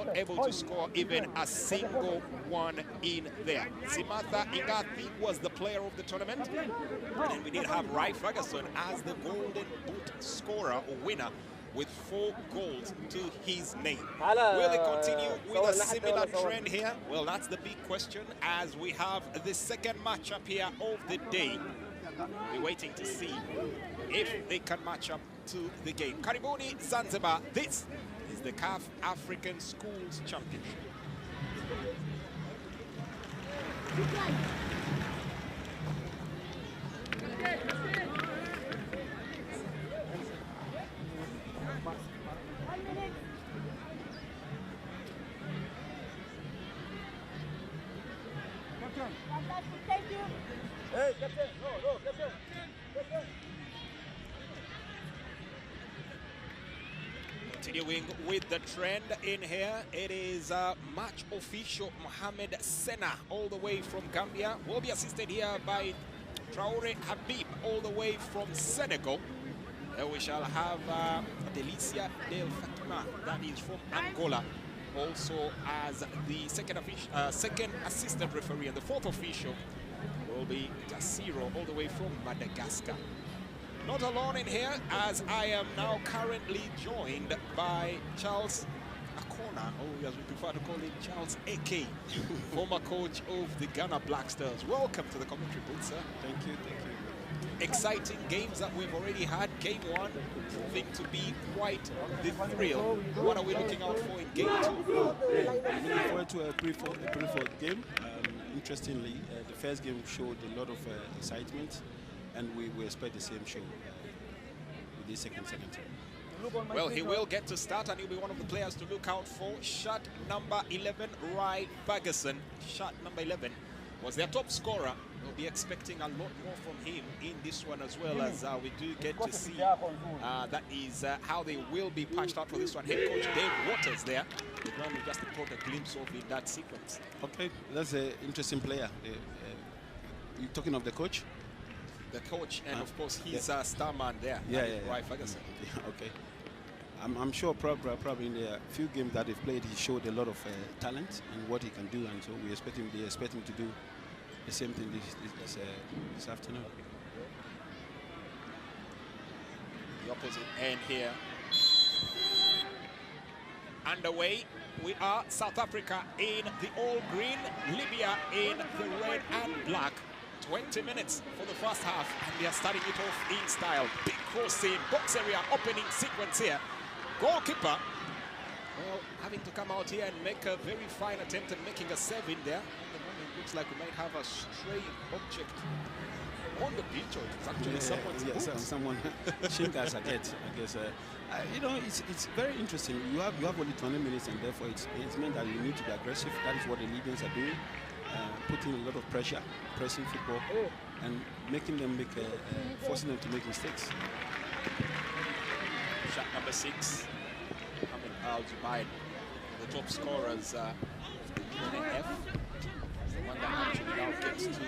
not able to score even a single one in there. Zimatha Ingathi was the player of the tournament. And then we did have Rai Ferguson as the Golden Boot scorer or winner with 4 goals to his name. Will they continue with a similar trend here? Well, that's the big question as we have the second matchup here of the day. We're waiting to see if they can match up to the game. Karibuni Zanzibar, this is the CAF African Schools Championship. Thank you. Hey, Captain. No, Captain. Continuing with the trend in here, it is match official Mohamed Sena, all the way from Gambia. Will be assisted here by Traore Habib, all the way from Senegal. Then we shall have Delicia Del Fatima, that is from Angola, also as the second assistant referee, and the fourth official will be Tasiro, all the way from Madagascar. Not alone in here, as I am now currently joined by Charles Akona, or as we prefer to call him, Charles AK, former coach of the Ghana Black Stars. Welcome to the commentary booth, sir. Thank you, thank you. Exciting games that we've already had. Game 1 proving to be quite the thrill. What are we looking out for in Game 2? Looking forward to a pretty game. Interestingly, the first game showed a lot of excitement, and we expect the same show with this second time. Well, he will get to start, and he'll be one of the players to look out for. Shot number 11, Rai Ferguson. Shot number 11 was their top scorer. We'll be expecting a lot more from him in this one, as well as we do get to see that is how they will be patched out for this one. Head coach Dave Waters there. The ground we just caught a glimpse of in that sequence. Okay, that's an interesting player. You're talking of the coach? The coach, and of course he's a star man there. Yeah. Rai Ferguson. Yeah, okay. I'm sure probably in the few games that they've played, he showed a lot of talent and what he can do, and so they expect him to do the same thing this afternoon. The opposite end here. Underway, we are South Africa in the all green, Libya in the red and black. 20 minutes for the first half, and we are starting it off in style. Big cross in, box area opening sequence here. Goalkeeper, well, having to come out here and make a very fine attempt at making a save in there. At the moment, it looks like we might have a stray object on the pitch, or it's actually someone's boot. Someone Shinkas, I guess. You know, it's very interesting. You have only 20 minutes, and therefore it's meant that you need to be aggressive. That is what the Libyans are doing. Putting a lot of pressure, pressing football, and making them forcing them to make mistakes. Shot number 6, Mohamed Al-Jubair, the top scorers of the UNF. The one that actually now gets to one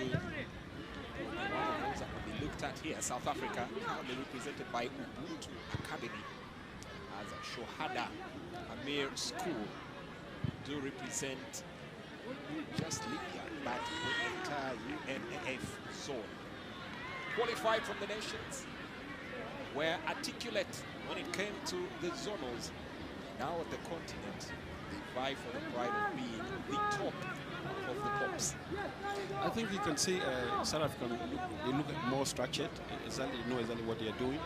of those that will be looked at here. South Africa, currently represented by Ubuntu Academy, as Shohada Amir School do represent just Libya, but the entire UNAF zone. Qualified from the nations, were articulate when it came to the zonals. Now at the continent, they vie for the pride of being the top of the pops. I think you can see South Africa, they look more structured, they know exactly what they are doing.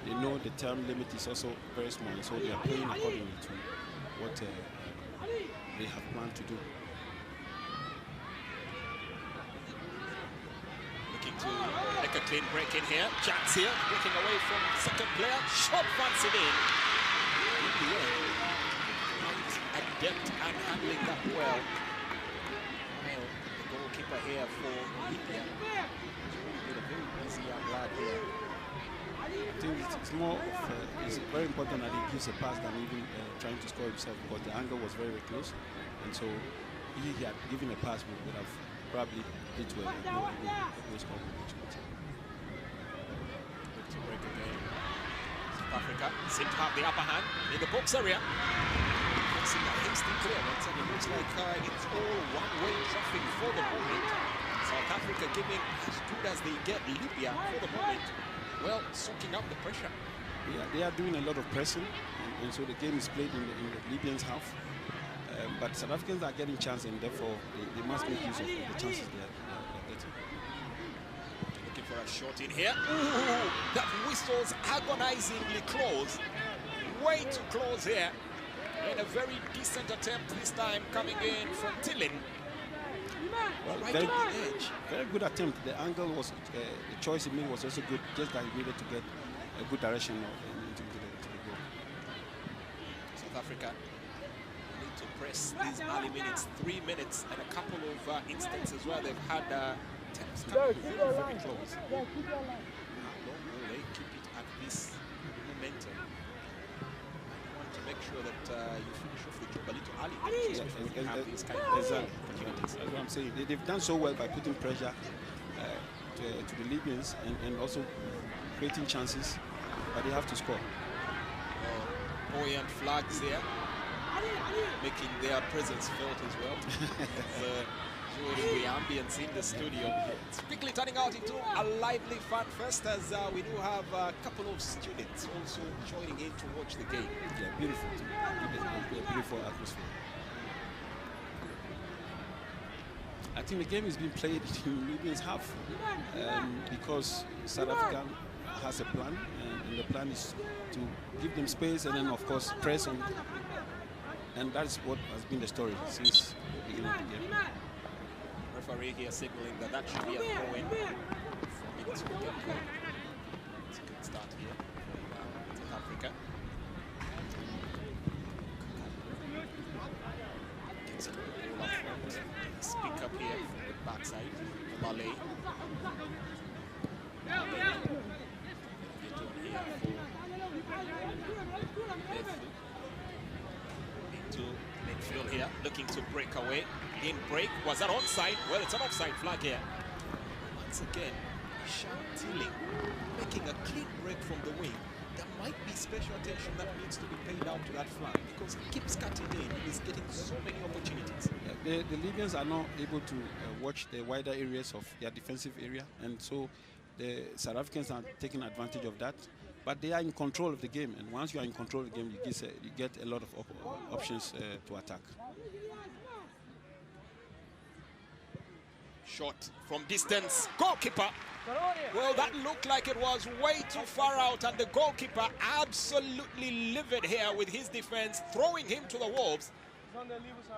They know the term limit is also very small, so they are playing accordingly to what they have planned to do. To make a clean break in here. Chance here, breaking away from second player. Shot fancied in. Quite adept at handling that well. Well, the goalkeeper here for Lybia. He's a very busy young lad here. I think it's more of, it's very important that he gives a pass than even trying to score himself, because the angle was very, very close. And so he had given a pass, would have probably hit to a goal score. Look to break again. South Africa seem to have the upper hand in the box area. missing a hasty clearance, and it looks like it's all one-way traffic for the moment. South Africa giving as good as they get. Lybia for the moment, well, soaking up the pressure. Yeah, they are doing a lot of pressing, and so the game is played in the Libyans' half. But South Africans are getting chance, and therefore they must make use of the chances they are getting. Looking for a shot in here. Ooh, that whistle's agonizingly close. Way too close here. And a very decent attempt this time coming in from Tillin. Well, right on the edge. Very good attempt. The angle was, the choice he made was also good, just that he needed to get a good direction into the goal. South Africa need to press these early minutes, 3 minutes, and a couple of instances where they've had attempts coming very, very close. How long will they keep it at this momentum? To make sure that you finish off the job a little early. Yeah, have these kind of exactly. That's what I'm saying. They've done so well by putting pressure to the Libyans and also creating chances, but they have to score. Buoyant flags here, making their presence felt as well. Showing the ambience in the studio. It's quickly turning out into a lively fun fest, as we do have a couple of students also joining in to watch the game. Yeah, beautiful. Beautiful atmosphere. I think the game is being played in Libya's half because South Africa has a plan, and the plan is to give them space and then, of course, press on. And that's what has been the story since the beginning of the game. Referee here signaling that that should be a throw-in. 4 minutes to get going. It's a good start here from South Africa. Gets a little ball up front. Speak up here from the backside. Malay. Into midfield here, looking to break away. In break, was that onside? Well, it's an offside flag here. Once again, Tilling making a clean break from the wing. There might be special attention that needs to be paid out to that flag because he keeps cutting in. He's getting so many opportunities. The Libyans are not able to watch the wider areas of their defensive area, and so the South Africans are taking advantage of that. But they are in control of the game, and once you are in control of the game, you get a lot of options to attack. Shot from distance, goalkeeper. Well, that looked like it was way too far out, and the goalkeeper absolutely livid here with his defense, throwing him to the wolves.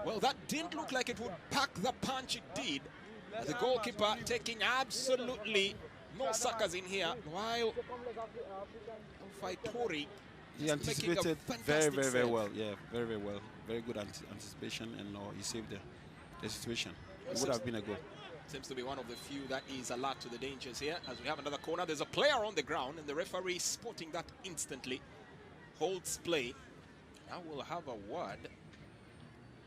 Well, that didn't look like it would pack the punch it did. The goalkeeper taking absolutely no suckers in here, while Faitori he anticipated very well. Yeah, very well. Very good anticipation, and he saved the situation. It would have been a goal. Seems to be one of the few that is alert to the dangers here. As we have another corner, there's a player on the ground, and the referee spotting that instantly holds play. Now we'll have a word.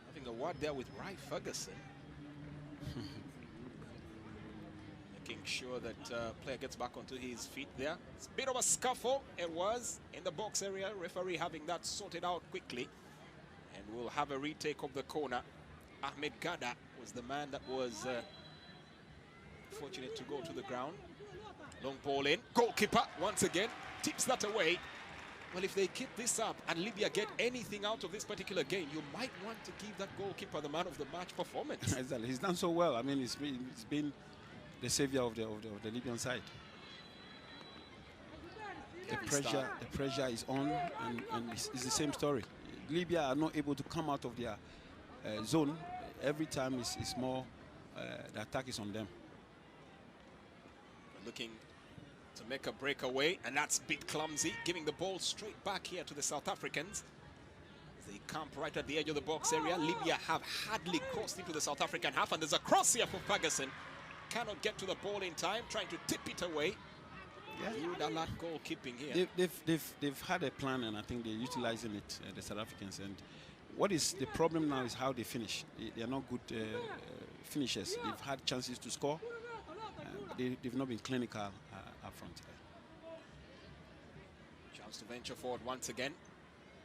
Having a word there with Rai Ferguson. Making sure that player gets back onto his feet there. It's a bit of a scuffle. It was in the box area. Referee having that sorted out quickly. And we'll have a retake of the corner. Ahmed Gada was the man that was fortunate to go to the ground. Long ball in. Goalkeeper once again tips that away. Well, if they keep this up and Libya get anything out of this particular game, you might want to give that goalkeeper the man of the match performance. Exactly. He's done so well. I mean, it's been the savior of the Libyan side. The pressure is on, and it's the same story. Libya are not able to come out of their zone. Every time it's more the attack is on them. Looking to make a breakaway, and that's a bit clumsy, giving the ball straight back here to the South Africans. They camp right at the edge of the box area. Libya have hardly crossed into the South African half, and there's a cross here for Ferguson. Cannot get to the ball in time, trying to tip it away. Yeah, good alert goalkeeping here. They've had a plan, and I think they're utilizing it, the South Africans. And what is the problem now is how they finish. They are not good finishers. They've had chances to score. They've not been clinical up front today. Chance to venture forward once again.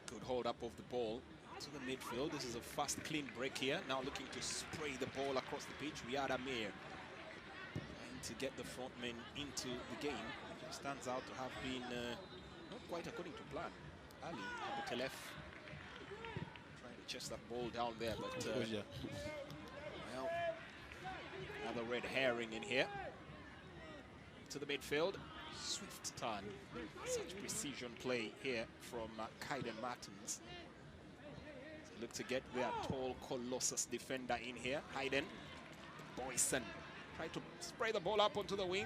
Good hold up of the ball. To the midfield. This is a fast, clean break here. Now looking to spray the ball across the pitch. Riyad Amir trying to get the front men into the game. It stands out to have been not quite according to plan. Ali Abutelef trying to chase that ball down there, but well, another red herring in here. To the midfield. Swift turn. Such precision play here from Kaiden Martins. Look to get their tall Colossus defender in here. Hayden Boyson try to spray the ball up onto the wing.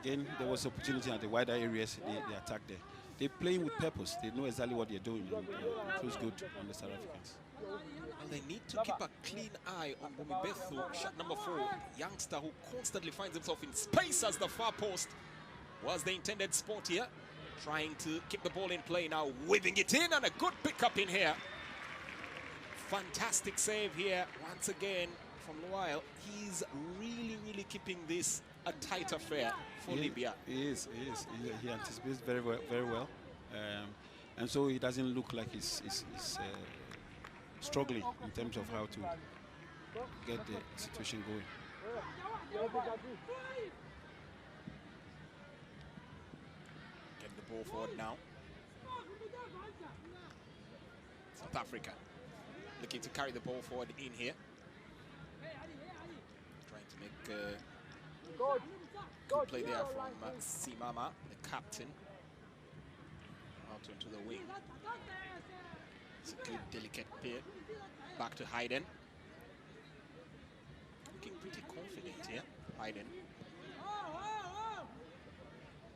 Again, there was opportunity at the wider areas. They attacked there. They're playing with purpose. They know exactly what they're doing. It feels good on the South Africans. And they need to keep a clean eye on Bumibethu, shot number 4, youngster who constantly finds himself in space as the far post was the intended spot here. Trying to keep the ball in play now, whipping it in, and a good pickup in here. Fantastic save here once again from Loyal. He's really keeping this a tight affair for Lybia. He is. He anticipates very well. And so he doesn't look like he's struggling in terms of how to get the situation going. Get the ball forward now. South Africa looking to carry the ball forward in here. Trying to make good play there from Simama, the captain. Out onto the wing. It's a good, delicate pair. Back to Hayden. Looking pretty confident here, Hayden.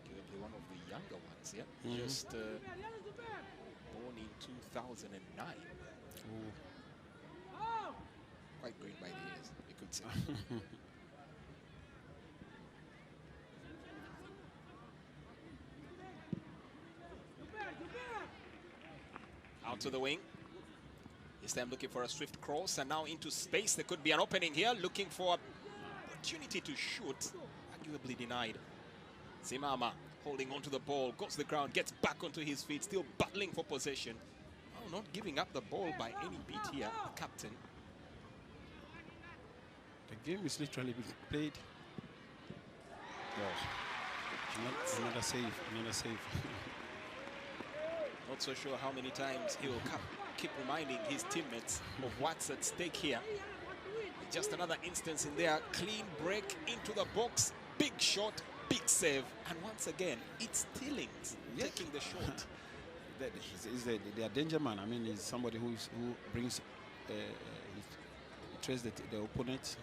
Probably one of the younger ones here. Just born in 2009. Ooh. Quite green by the ears, you could say. Out to the wing. This time looking for a swift cross, and now into space. There could be an opening here, looking for opportunity to shoot. Arguably denied. Simama holding onto the ball, goes to the ground, gets back onto his feet, still battling for possession. Oh, not giving up the ball by any beat here, the captain. The game is literally being played. Another save. Not so sure how many times he will keep reminding his teammates of what's at stake here. Just another instance in there. Clean break into the box. Big shot, big save. And once again, it's Tillings taking the shot. They are danger man. I mean, he's somebody who brings, he traces the opponent.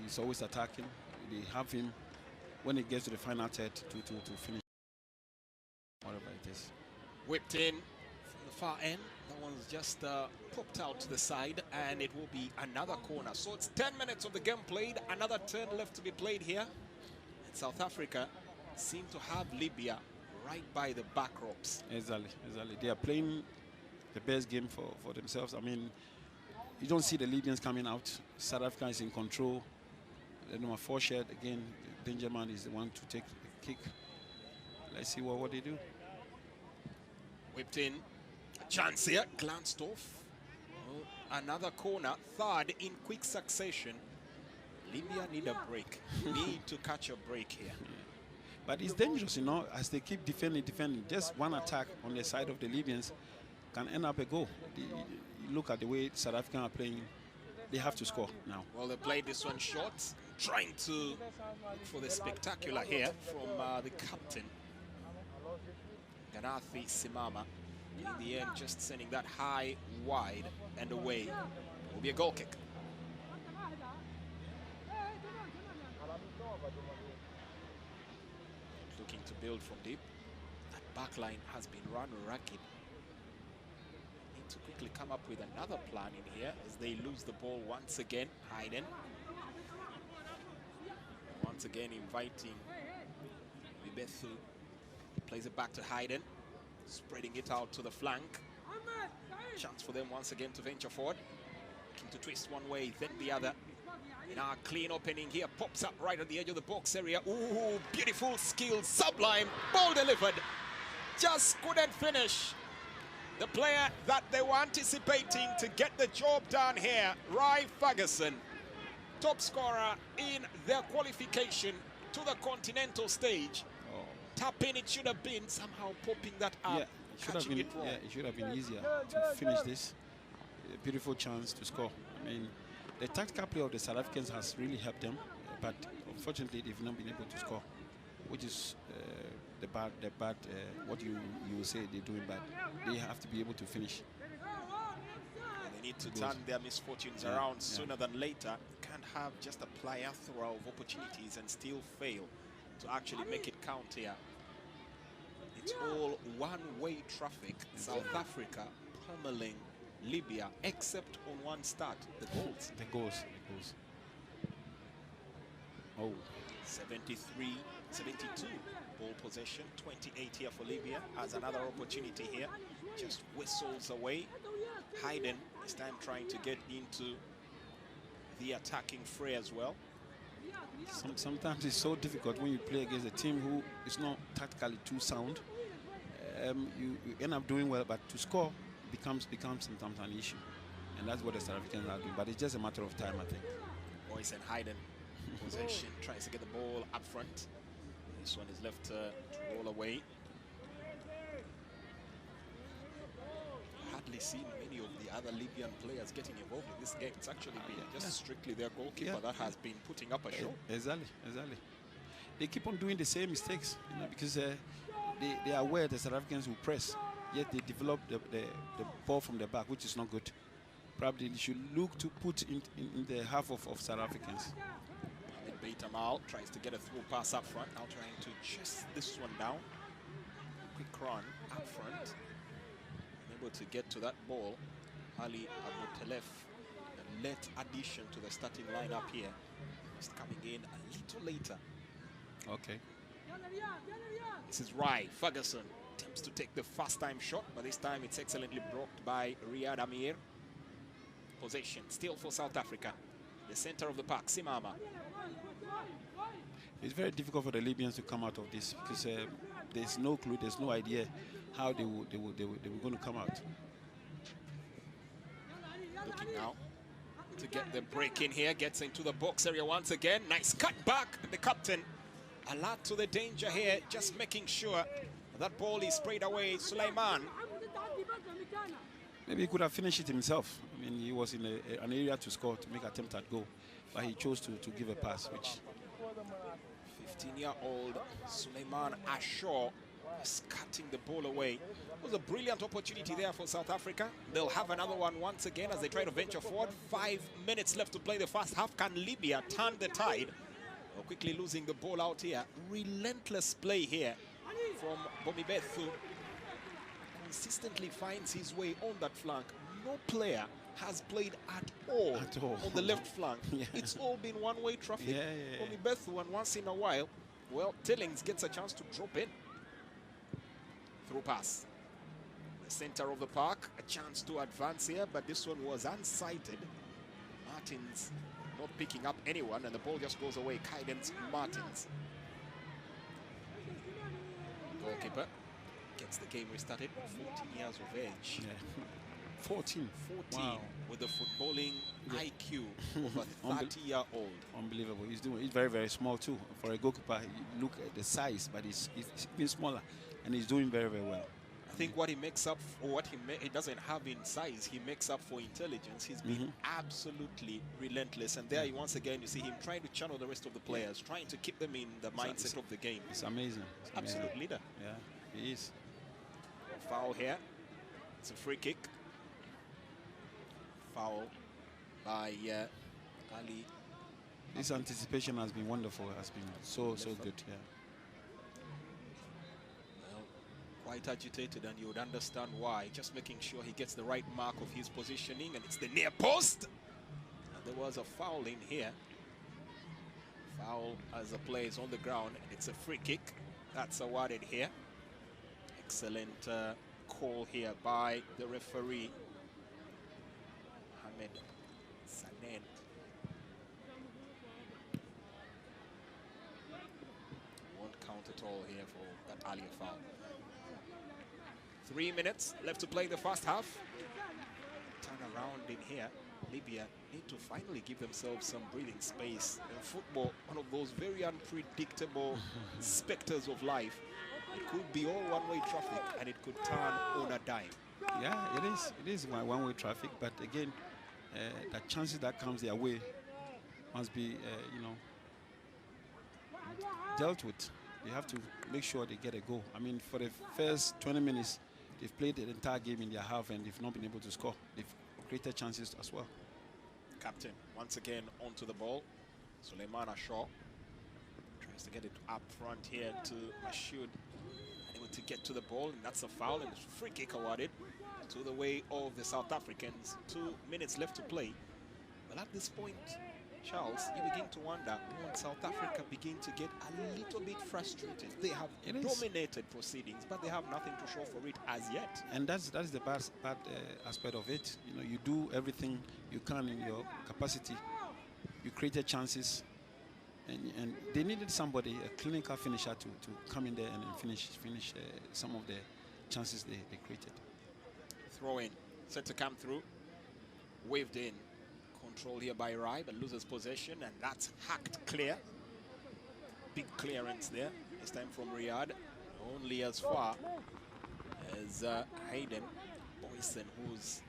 He's always attacking. They have him when it gets to the final third to finish whatever it is. Whipped in from the far end. That one's just popped out to the side, and it will be another corner. So it's 10 minutes of the game played. Another turn left to be played here. And South Africa seem to have Lybia right by the back ropes. Exactly. They are playing the best game for themselves. I mean, you don't see the Libyans coming out. South Africa is in control. The number 4 shirt, again, the danger man is the one to take the kick. Let's see what they do. Whipped in. A chance here. Glanced off. Oh, another corner. Third in quick succession. Libya need a break. Need to catch a break here. But it's dangerous, you know, as they keep defending. Just one attack on the side of the Libyans can end up a goal. You look at the way South Africa are playing. They have to score now. Well, they played this one short. Trying to look for the spectacular here from the captain. Ganathi Simama. In the end, just sending that high, wide, and away. It will be a goal kick. Looking to build from deep. That back line has been run ragged. Need to quickly come up with another plan in here as they lose the ball once again. Hayden. Once again inviting Bibethu. Plays it back to Hayden. Spreading it out to the flank. Chance for them once again to venture forward. Looking to twist one way, then the other. In our clean opening here, pops up right at the edge of the box area. Ooh, beautiful skill, sublime, ball delivered. Just couldn't finish. the player that they were anticipating to get the job done here, Ry Ferguson, top scorer in their qualification to the continental stage. Oh. Tapping it should have been, somehow popping that up. Yeah, it should have been. Yeah, it should have been easier to finish this. A beautiful chance to score. I mean, the tactical play of the South Africans has really helped them, but unfortunately they've not been able to score, which is the bad. What you will say they're doing bad. They have to be able to finish. They need to turn their misfortunes around sooner than later. Can't have just a plethora of opportunities and still fail to actually make it count here. It's all one-way traffic. South Africa pummeling Libya, except on one start, the goals. The goals. Oh. 73, 72 ball possession, 28 here for Libya. Has another opportunity here, just whistles away. Hayden this time trying to get into the attacking fray as well. Sometimes it's so difficult when you play against a team who is not tactically too sound. You end up doing well, but to score becomes sometimes an issue, and that's what the South Africans are doing. But it's just a matter of time, I think. Boyce and Hayden possession, tries to get the ball up front. This one is left to roll away. Hardly seen many of the other Libyan players getting involved in this game. It's actually been just strictly their goalkeeper that has been putting up a show. Exactly. They keep on doing the same mistakes, because they are aware the South Africans will press, yet they develop the ball from the back, which is not good. Probably they should look to put in the half of South Africans. Beitamal tries to get a through pass up front, now trying to chase this one down. Quick run up front. Able to get to that ball. Ali Abutelef, a late addition to the starting lineup here. Just coming in a little later. Okay. This is Ry Ferguson. Attempts to take the first time shot, but this time it's excellently blocked by Riyad Amir. Possession still for South Africa. The center of the park, Simama. It's very difficult for the Libyans to come out of this because there's no clue, there's no idea how they were going to come out. Looking now to get the break in here, gets into the box area once again. Nice cut back, the captain. Alert to the danger here, just making sure that ball is sprayed away. Suleiman. Maybe he could have finished it himself. I mean, he was in an area to score, to make attempt at goal, but he chose to give a pass, which... 15-year-old Suleiman Ashaw is cutting the ball away. It was a brilliant opportunity there for South Africa. They'll have another one once again as they try to venture forward. 5 minutes left to play the first half. Can Libya turn the tide? Well, quickly losing the ball out here. Relentless play here from Bomibethu. Consistently finds his way on that flank. No player has played at all on the left flank. It's all been one-way traffic. Bomibethu, and once in a while, well, Tillings gets a chance to drop in. Through pass. The center of the park, a chance to advance here, but this one was unsighted. Martins not picking up anyone, and the ball just goes away. Kaidens Martins. Goalkeeper gets the game restarted. 14 years of age. 14 wow. With the footballing IQ of a 30-year-old. Unbelievable. He's very, very small too. For a goalkeeper, you look at the size, but he's even smaller, and he's doing very, very well. I think what he makes up, or what he doesn't have in size, he makes up for intelligence. He's been absolutely relentless, and there once again you see him trying to channel the rest of the players, trying to keep them in the mindset of the game. It's amazing. Absolute leader. Yeah, he is. Foul here. It's a free kick. Foul by Ali. This anticipation has been wonderful. Has been so good. Yeah. Well, quite agitated, and you would understand why. Just making sure he gets the right mark of his positioning, and it's the near post. And there was a foul in here. Foul as the play is on the ground, and it's a free kick. That's awarded here. Excellent call here by the referee. Sanen. Won't count at all here for that earlier foul. 3 minutes left to play the first half. Turn around in here. Lybia need to finally give themselves some breathing space. In football, one of those very unpredictable specters of life. It could be all one-way traffic, and it could turn on a dime. Yeah, it is. It is one-way traffic, but again, the chances that comes their way must be, you know, dealt with. They have to make sure they get a goal. I mean, for the first 20 minutes, they've played the entire game in their half, and they've not been able to score. They've created chances as well. Captain once again onto the ball. Suleiman Shaw tries to get it up front here to Mashoud. Able to get to the ball, and that's a foul, and a free kick awarded to the way of the South Africans. 2 minutes left to play. But at this point, Charles, you begin to wonder, when South Africa begin to get a little bit frustrated. They have dominated proceedings, but they have nothing to show for it as yet. And that's the bad aspect of it. You know, you do everything you can in your capacity. You created chances, and they needed somebody, a clinical finisher, to come in there and finish some of the chances they created. Throw in, set to come through, waved in. Control here by Rai, but loses possession, and that's hacked clear. Big clearance there, this time from Riyadh. Only as far as Hayden Boyson, who's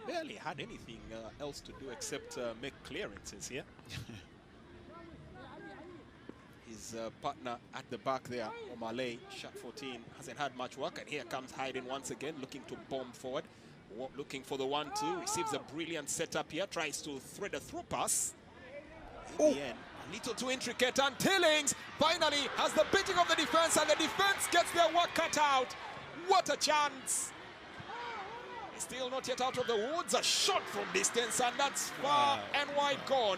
barely had anything else to do except make clearances here. His partner at the back there, Omalay, shot 14, hasn't had much work, and here comes Hayden once again, looking to bomb forward. Looking for the 1-2, receives a brilliant setup here, tries to thread a through pass. In the end, a little too intricate, and Tillings finally has the beating of the defense, and the defense gets their work cut out. What a chance! Still not yet out of the woods, a shot from distance, and that's far and wide gone.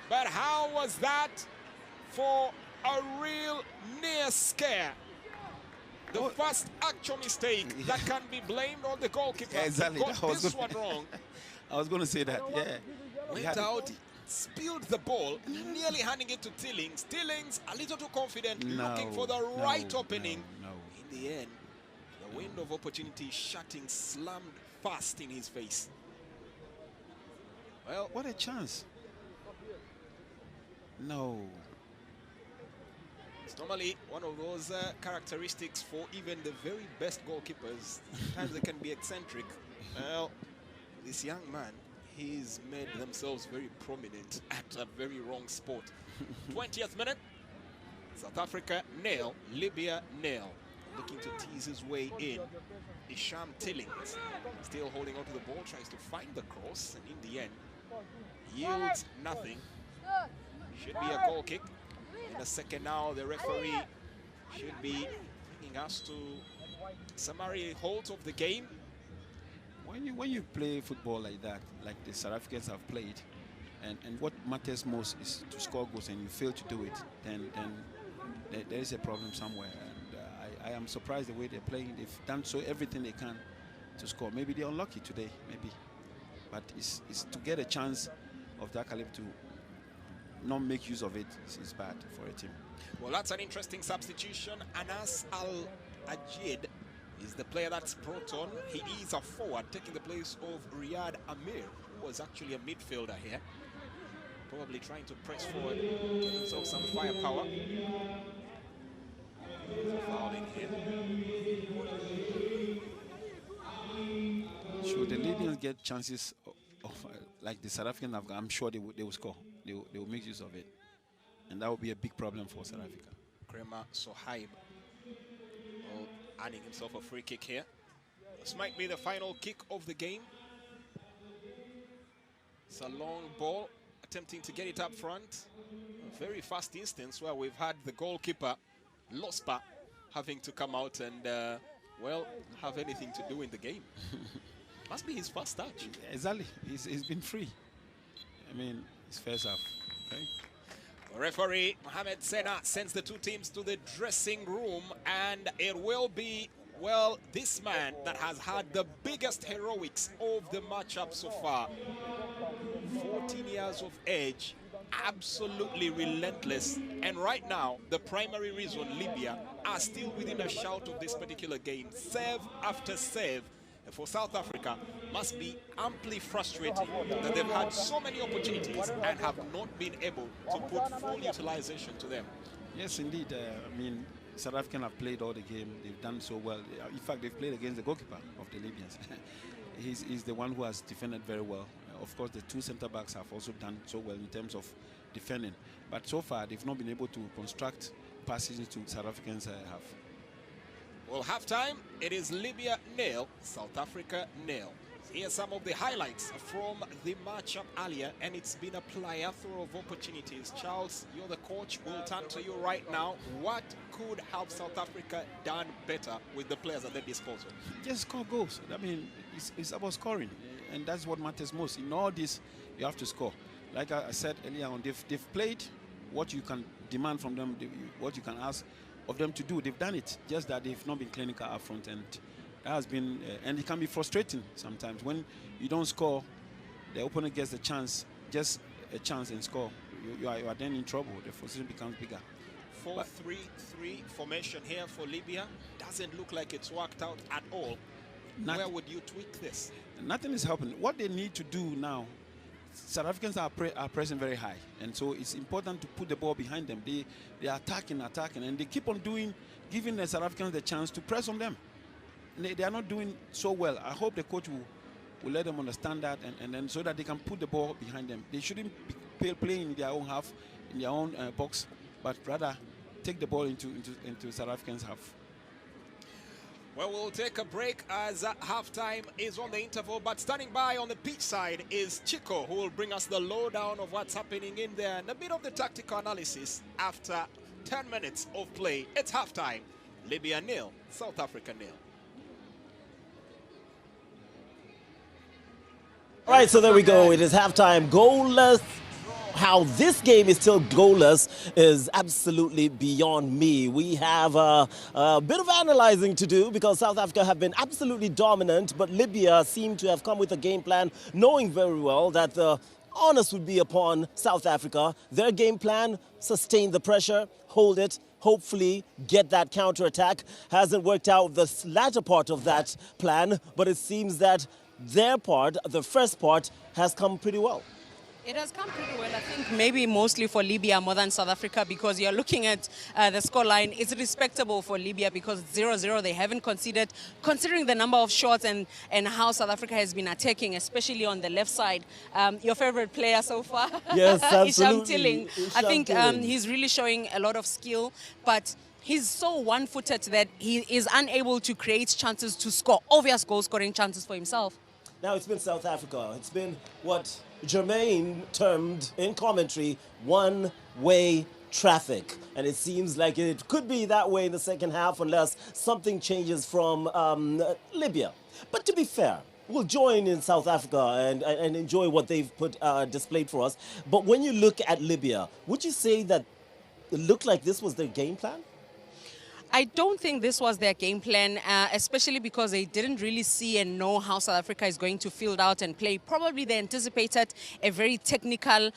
But how was that for a real near scare? The first actual mistake that can be blamed on the goalkeeper. Exactly. Got this one wrong. I was going to say that, yeah. Went out, spilled the ball, nearly handing it to Tillings. Tillings, a little too confident, looking for the right opening. In the end, the window of opportunity shutting, slammed fast in his face. Well, what a chance. No. It's normally one of those characteristics for even the very best goalkeepers. Sometimes they can be eccentric. Well, this young man, he's made themselves very prominent at a very wrong spot. 20th minute, South Africa nil, Lybia nil. Looking to tease his way in. Isham Tillings still holding on to the ball, tries to find the cross, and in the end, yields nothing. Should be a goal kick. In a second now, the referee should be bringing us to summary halt of the game. When you play football like that, like the South Africans have played, and what matters most is to score goals, and you fail to do it, then there is a problem somewhere. And I am surprised the way they're playing. They've done everything they can to score. Maybe they're unlucky today, maybe, but it's to get a chance of that caliber to not make use of it is bad for a team. Well, that's an interesting substitution. Anas Al-Ajid is the player that's brought on. He is a forward, taking the place of Riyadh Amir, who was actually a midfielder here. Probably trying to press forward, get himself some firepower. Foul in here. Should the Libyans get chances of like the South Africans have, I'm sure they will score. They will make use of it. And that will be a big problem for South Africa. Krema Sohaib earning himself a free kick here. This might be the final kick of the game. It's a long ball, attempting to get it up front. A very fast instance where we've had the goalkeeper, Lospa, having to come out and, well, have anything to do in the game. Must be his first touch. Exactly. He's been free. I mean, his first half. Okay. Referee Mohamed Sena sends the two teams to the dressing room, and it will be, well, this man that has had the biggest heroics of the matchup so far. 14 years of age, absolutely relentless. And right now, the primary reason Libya are still within a shout of this particular game, serve after serve, for South Africa must be amply frustrating that they've had so many opportunities and have not been able to put full utilization to them. Yes, indeed. I mean, South African have played all the game. They've done so well. In fact, they've played against the goalkeeper of the Libyans. he's the one who has defended very well. Of course, the two centre-backs have also done so well in terms of defending. But so far, they've not been able to construct passes into South Africans' half. Well, halftime, it is Libya 0, South Africa 0. Here are some of the highlights from the matchup earlier, and it's been a plethora of opportunities. Charles, you're the coach. We'll turn to you right now. What could have South Africa done better with the players at their disposal? Just score goals. I mean, it's about scoring, and that's what matters most. In all this, you have to score. Like I said earlier on, they've played what you can demand from them, what you can ask of them to do. They've done it, just that they've not been clinical up front, and that has been, and it can be frustrating sometimes when you don't score. The opponent gets a chance, just a chance, and score. You are then in trouble. The frustration becomes bigger. 4-3-3 formation here for Libya. Doesn't look like it's worked out at all. Where would you tweak this? Nothing is happening. What they need to do now, South Africans are pressing very high, and so it's important to put the ball behind them. They are attacking, and they keep on giving the South Africans the chance to press on them. They are not doing so well. I hope the coach will let them understand that, and then so that they can put the ball behind them. They shouldn't be playing in their own half, in their own box, but rather take the ball into South Africans' half. Well, we'll take a break as halftime is on the interval, but standing by on the pitch side is Chico, who will bring us the lowdown of what's happening in there and a bit of the tactical analysis after 10 minutes of play. It's halftime. Libya 0, South Africa 0. All right, so there we go. It is halftime. Goalless. How this game is still goalless is absolutely beyond me. We have a bit of analyzing to do because South Africa have been absolutely dominant, but Libya seem to have come with a game plan, knowing very well that the onus would be upon South Africa. Their game plan, sustain the pressure, hold it, hopefully get that counter-attack. Hasn't worked out the latter part of that plan, but it seems that their part, the first part, has come pretty well. It has come pretty well, I think, maybe mostly for Libya more than South Africa, because you're looking at the scoreline. It's respectable for Libya because 0-0, they haven't conceded, considering the number of shots and how South Africa has been attacking, especially on the left side. Your favorite player so far? Yes, absolutely. Isham Tilling. I think he's really showing a lot of skill, but he's so one-footed that he is unable to create chances to score, obvious goal-scoring chances for himself. Now it's been South Africa. It's been what Jermaine termed in commentary one-way traffic. And it seems like it could be that way in the second half unless something changes from Libya. But to be fair, we'll join in South Africa and enjoy what they've displayed for us. But when you look at Libya, would you say that it looked like this was their game plan? I don't think this was their game plan, especially because they didn't really see and know how South Africa is going to field out and play. Probably they anticipated a very technical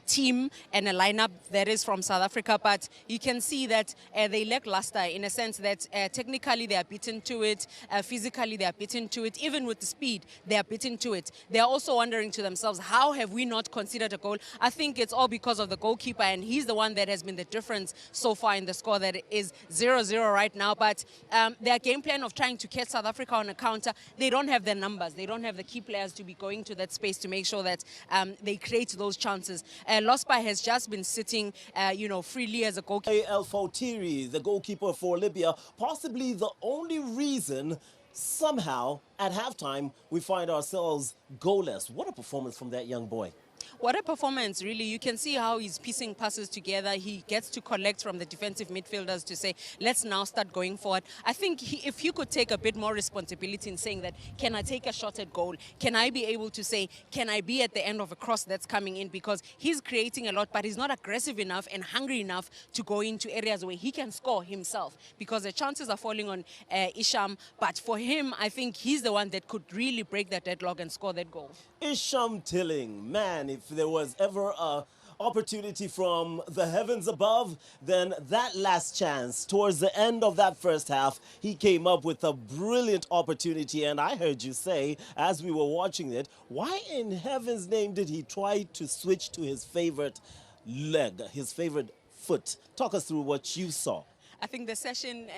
team and a lineup that is from South Africa, but you can see that they lack luster in a sense that technically they are beaten to it, physically they are beaten to it, even with the speed they are beaten to it. They are also wondering to themselves, how have we not considered a goal? I think it's all because of the goalkeeper, and he's the one that has been the difference so far in the score, that is 0-0 right now. But their game plan of trying to catch South Africa on a counter, they don't have the numbers. They don't have the key players to be going to that space to make sure that they create those chances. Lospa has just been sitting, freely as a goalkeeper. El Fautiri, the goalkeeper for Libya, possibly the only reason somehow at halftime we find ourselves goalless. What a performance from that young boy. What a performance, really. You can see how he's piecing passes together. He gets to collect from the defensive midfielders to say, let's now start going forward. I think if you could take a bit more responsibility in saying that, can I take a shot at goal? Can I be able to say, can I be at the end of a cross that's coming in? Because he's creating a lot, but he's not aggressive enough and hungry enough to go into areas where he can score himself, because the chances are falling on Isham. But for him, I think he's the one that could really break that deadlock and score that goal. Isham Tilling, man, if there was ever opportunity from the heavens above, then that last chance, towards the end of that first half, he came up with a brilliant opportunity. And I heard you say, as we were watching it, why in heaven's name did he try to switch to his favorite leg, his favorite foot? Talk us through what you saw. I think the session,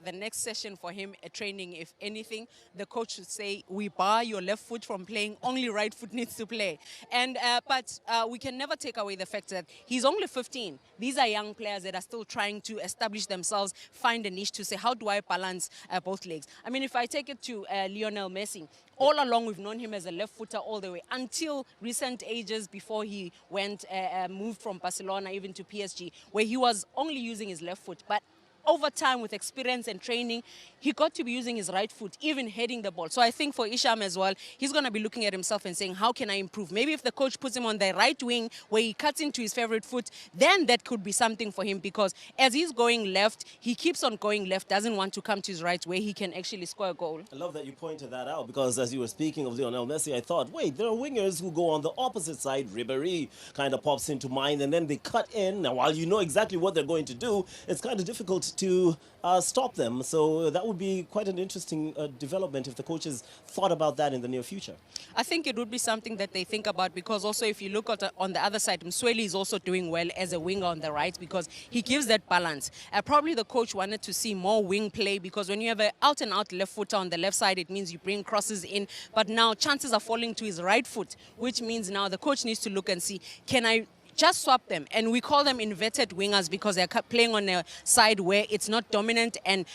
the next session for him, training, if anything, the coach should say, we bar your left foot from playing, only right foot needs to play. And but we can never take away the fact that he's only 15. These are young players that are still trying to establish themselves, find a niche to say, how do I balance both legs? I mean, if I take it to Lionel Messi, all along we've known him as a left footer all the way until recent ages before he went, moved from Barcelona even to PSG, where he was only using his left foot. But over time, with experience and training, he got to be using his right foot, even heading the ball. So I think for Isham as well, he's going to be looking at himself and saying, how can I improve? Maybe if the coach puts him on the right wing where he cuts into his favorite foot, then that could be something for him, because as he's going left, he keeps on going left, doesn't want to come to his right where he can actually score a goal. I love that you pointed that out, because as you were speaking of Lionel Messi, I thought, wait, there are wingers who go on the opposite side. Ribéry kind of pops into mind, and then they cut in. Now, while you know exactly what they're going to do, it's kind of difficult to stop them. So that would be quite an interesting development if the coaches thought about that in the near future. I think it would be something that they think about, because also if you look at on the other side, Msweli is also doing well as a winger on the right, because he gives that balance. Probably the coach wanted to see more wing play, because when you have an out-and-out left footer on the left side, it means you bring crosses in. But now chances are falling to his right foot, which means now the coach needs to look and see, can I just swap them? And we call them inverted wingers because they're playing on a side where it's not dominant and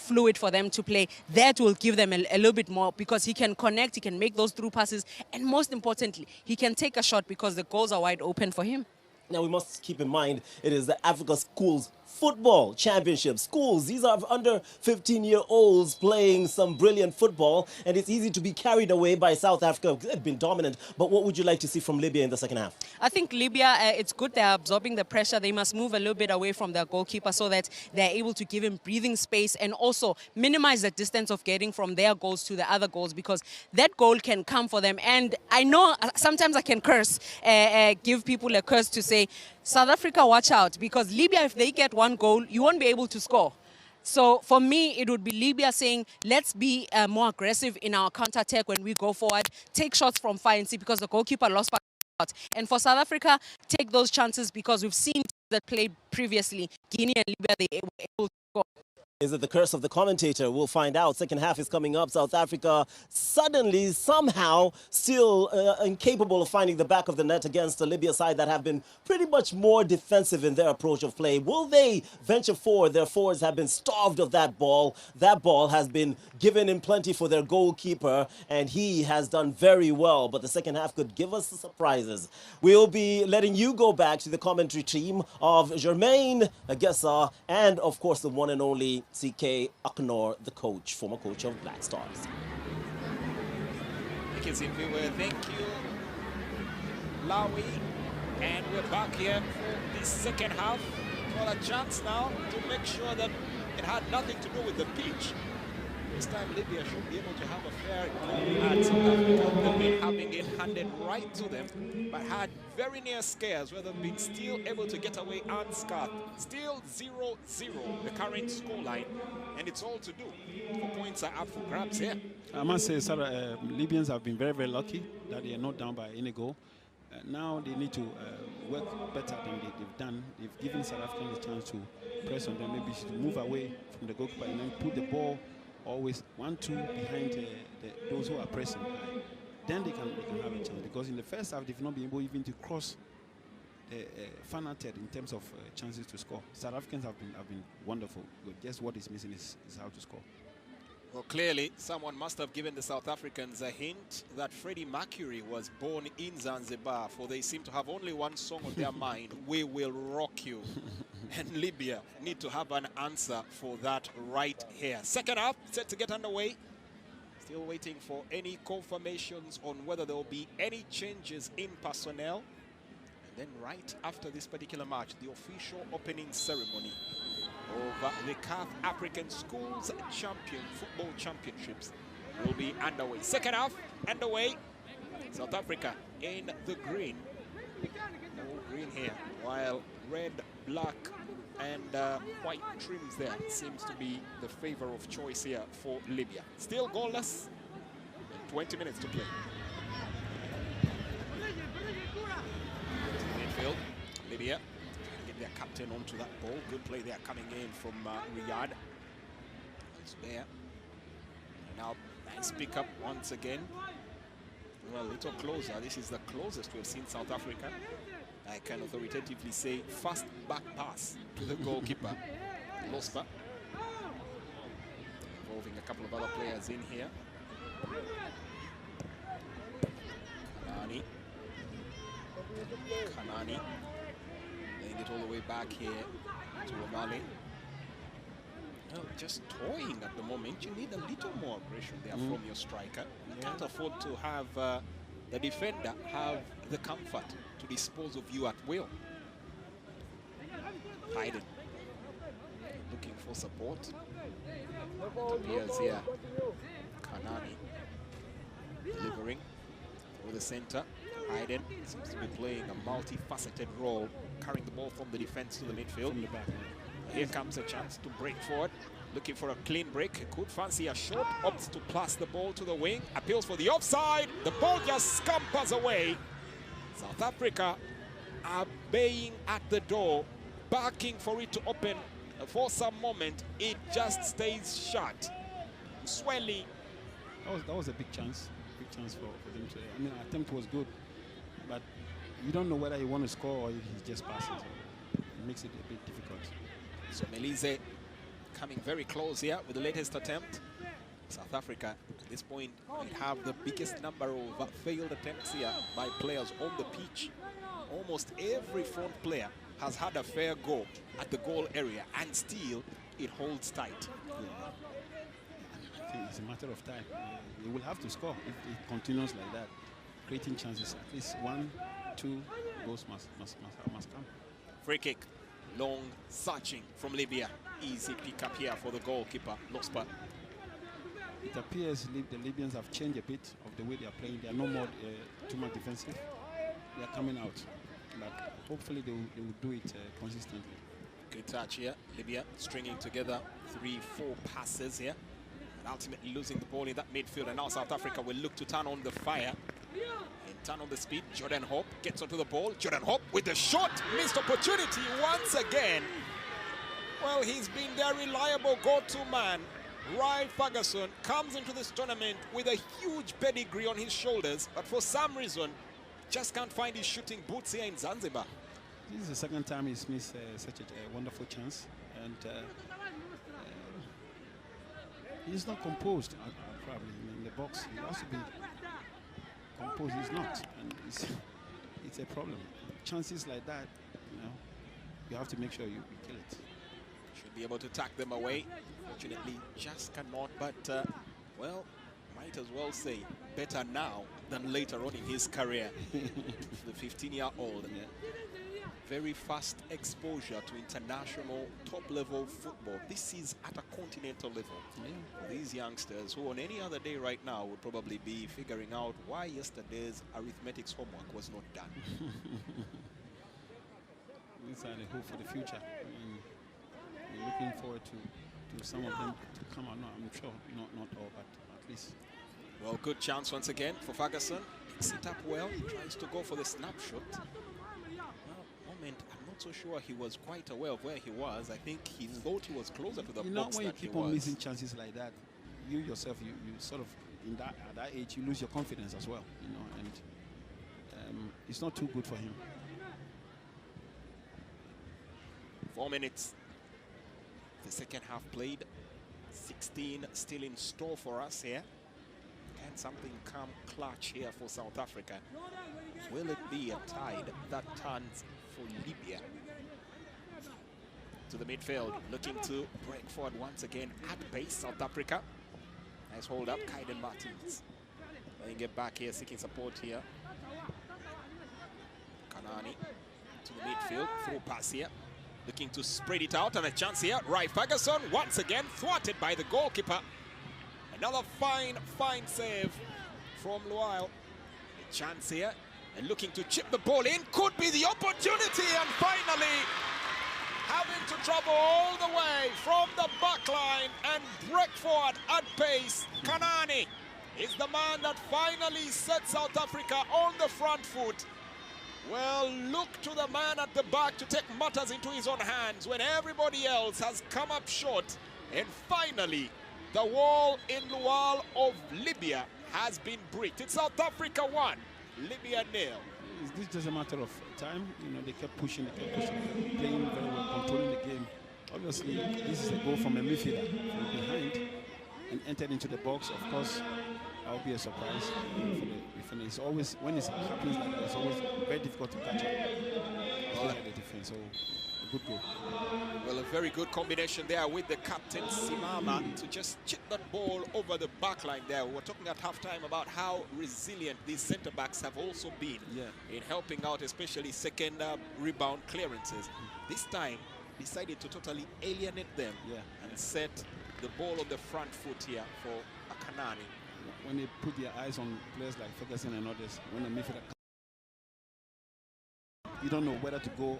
fluid for them to play. That will give them a little bit more, because he can connect, he can make those through passes, and most importantly, he can take a shot because the goals are wide open for him. Now, we must keep in mind, it is the Africa Schools Football Championship. Schools, these are under 15-year-olds playing some brilliant football, and it's easy to be carried away by South Africa. They've been dominant, but what would you like to see from Libya in the second half? I think Libya, it's good they're absorbing the pressure. They must move a little bit away from their goalkeeper so that they're able to give him breathing space and also minimize the distance of getting from their goals to the other goals, because that goal can come for them. And I know sometimes I can curse, give people a curse to say, South Africa, watch out, because Libya, if they get one goal, you won't be able to score. So for me, it would be Libya saying, let's be more aggressive in our counter-attack when we go forward, take shots from far and see, because the goalkeeper lost by a lot. And for South Africa, take those chances, because we've seen that played previously, Guinea and Libya, they were able to score. Is it the curse of the commentator? We'll find out. Second half is coming up. South Africa suddenly, somehow, still incapable of finding the back of the net against the Libya side that have been pretty much more defensive in their approach of play. Will they venture forward? Their forwards have been starved of that ball. That ball has been given in plenty for their goalkeeper, and he has done very well. But the second half could give us the surprises. We'll be letting you go back to the commentary team of Jermaine Agessa and, of course, the one and only CK Aknor, the coach, former coach of Black Stars. Thank you, Zimbabwe. Thank you, Lawi. And we're back here for the second half. For a chance now to make sure that it had nothing to do with the pitch. This time Libya should be able to have a fair go at South Africa. They've been having it handed right to them, but had very near scares where they've been still able to get away unscathed. Still 0-0, the current scoreline, and it's all to do. 4 points are up for grabs here. I must say, Sarah, Libyans have been very, very lucky that they are not down by any goal. Now they need to work better than they've done. They've given South Africans a chance to press on them, maybe to move away from the goalkeeper and then put the ball always 1-2 behind those who are pressing. Then they can have a chance, because in the first half they've not been able even to cross the final third in terms of chances to score. South Africans have been wonderful, but just what is missing is how to score. Well, clearly someone must have given the South Africans a hint that Freddie Mercury was born in Zanzibar, for they seem to have only one song on their mind, We Will Rock You. And Libya need to have an answer for that right here. Second half set to get underway. Still waiting for any confirmations on whether there will be any changes in personnel. And then right after this particular match, the official opening ceremony of the CAF African Schools Football Championships will be underway. Second half underway. South Africa in the green. green here, while red, black, and white trims there seems to be the favor of choice here for Lybia. Still goalless, and 20 minutes to play. To the midfield, Lybia trying to get their captain onto that ball. Good play there coming in from Riyadh. It's there. And now nice pickup once again. Well, a little closer. This is the closest we've seen South Africa. I can authoritatively say fast back pass to the goalkeeper, Lospa. Involving a couple of other players in here. Kanani. Laying it all the way back here to Omale. Well, just toying at the moment. You need a little more aggression there from your striker. You can't afford to have the defender have the comfort to dispose of you at will. Hayden looking for support. It appears here. Kanani delivering through the center. Hayden seems to be playing a multifaceted role, carrying the ball from the defense to the midfield. From the back. Here comes a chance to break forward, looking for a clean break. Could fancy a shot, opts to pass the ball to the wing, appeals for the offside. The ball just scampers away. South Africa are baying at the door, barking for it to open. For some moment, it just stays shut. Swelly. That was a big chance for them to. I mean, the attempt was good, but you don't know whether he want to score or if he's just passing. So it makes it a bit difficult. So Melize coming very close here with the latest attempt. South Africa at this point might have the biggest number of failed attempts here by players on the pitch. Almost every front player has had a fair go at the goal area, and still it holds tight. Yeah. I think it's a matter of time. They will have to score if it continues like that. Creating chances, at least 1, 2 goals must come. Free kick. Long searching from Lybia. Easy pick up here for the goalkeeper, Lospa. It appears the Libyans have changed a bit of the way they are playing. They are no more too much defensive. They are coming out. But hopefully they will do it consistently. Good touch here. Lybia stringing together 3-4 passes here. And ultimately losing the ball in that midfield. And now South Africa will look to turn on the fire. And turn on the speed. Jordan Hope gets onto the ball. Jordan Hope with the shot. Missed opportunity once again. Well, he's been their reliable go-to man. Ryan Ferguson comes into this tournament with a huge pedigree on his shoulders, but for some reason, just can't find his shooting boots here in Zanzibar. This is the second time he's missed such a wonderful chance, and he's not composed. Probably in the box, he has to be composed. He's not, and it's a problem. Chances like that, you have to make sure you kill it. Should be able to tuck them away. Fortunately, just cannot, but, well, might as well say better now than later on in his career. The 15-year-old. Yeah. Very fast exposure to international top-level football. This is at a continental level. Yeah. These youngsters who on any other day right now would probably be figuring out why yesterday's arithmetics homework was not done. These are the hope for the future. We're looking forward to some of them to come out. No, I'm sure not all, but at least. Well, good chance once again for Ferguson. Picks it up well, tries to go for the snapshot. Well, moment, I'm not so sure he was quite aware of where he was. I think he thought he was closer to the box when than you keep on missing chances like that, you yourself, you sort of, at that age, you lose your confidence as well, and it's not too good for him. 4 minutes. The second half played. 16 still in store for us here. Can something come clutch here for South Africa? Will it be a tide that turns for Lybia? To the midfield, looking to break forward once again at pace, South Africa. Nice hold up, Kaiden Martins. Letting get back here, seeking support here. Kanani to the midfield, through pass here. Looking to spread it out, and a chance here. Rai Ferguson once again thwarted by the goalkeeper. Another fine save from Lual. A chance here, And looking to chip the ball in, could be the opportunity, and finally having to travel all the way from the back line and break forward at pace. Kanani is the man that finally set South Africa on the front foot. Well, look to the man at the back to take matters into his own hands when everybody else has come up short. And finally, the wall in Lual of Libya has been breached. It's South Africa 1, Libya 0. Is this just a matter of time? You know, they kept pushing, playing very well, controlling the game. Obviously, this is a goal from a midfielder from behind and entered into the box. Of course, that would be a surprise for the defender. It's always, when it happens like that, it's always very difficult to catch up. Like the defense, so a good goal. Well, a very good combination there with the captain, Simama, to just chip that ball over the back line there. We were talking at halftime about how resilient these centre-backs have also been in helping out, especially second rebound clearances. This time, decided to totally alienate them and set the ball on the front foot here for Akanani. When they put their eyes on players like Ferguson and others, when the midfielder, you don't know whether to go